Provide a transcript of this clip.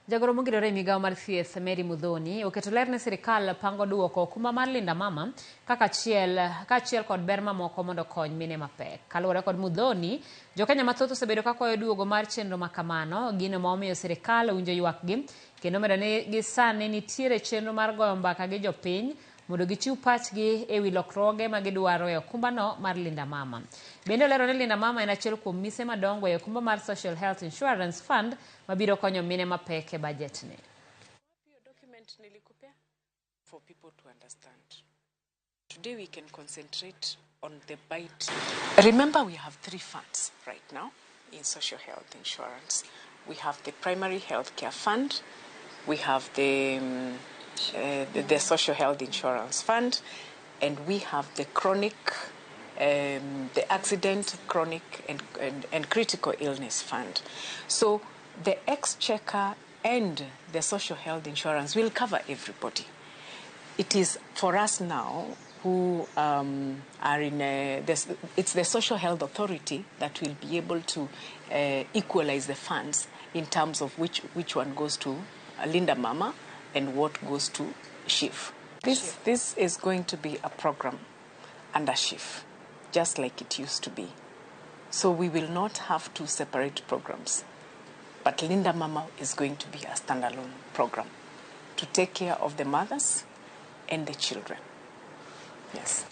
Jagoro mogirore migao mar thieth Mary Mudhoni oketo ler ni sirikal pango duoko okumba mar linda mama kaachiel kod ber mamoko mondo kony mine mapek. Kaluwore kod Mudhoni, jokenya mathoth osebedo ka kwayo duogo mar chenro makamano, gino ma omiyo sirikal owinjo ywakgi kendo medo ni gisani nitiere chenro mar goyo mbaka gi jopiny mondo gichiw pachgi e wi lokruoge ma gidwaro e okumbano mar linda mama. Bende olero ni linda mama en achiel kuom mise madongo e okumba mar Social Health Insurance Fund mabiro konyo mine mapek e budget ni. For people to understand. Today we can concentrate on the bite. Remember, we have 3 funds right now in social health insurance. We have the primary health care fund, we have the social health insurance fund, and we have the chronic, the accident, chronic and critical illness fund. So the exchequer and the social health insurance will cover everybody. It is for us now who are in it's the social health authority that will be able to equalize the funds in terms of which one goes to Linda Mama and what goes to SHIF. This is going to be a program under SHIF, just like it used to be. So we will not have 2 separate programs. But Linda Mama is going to be a standalone program to take care of the mothers and the children. Yes.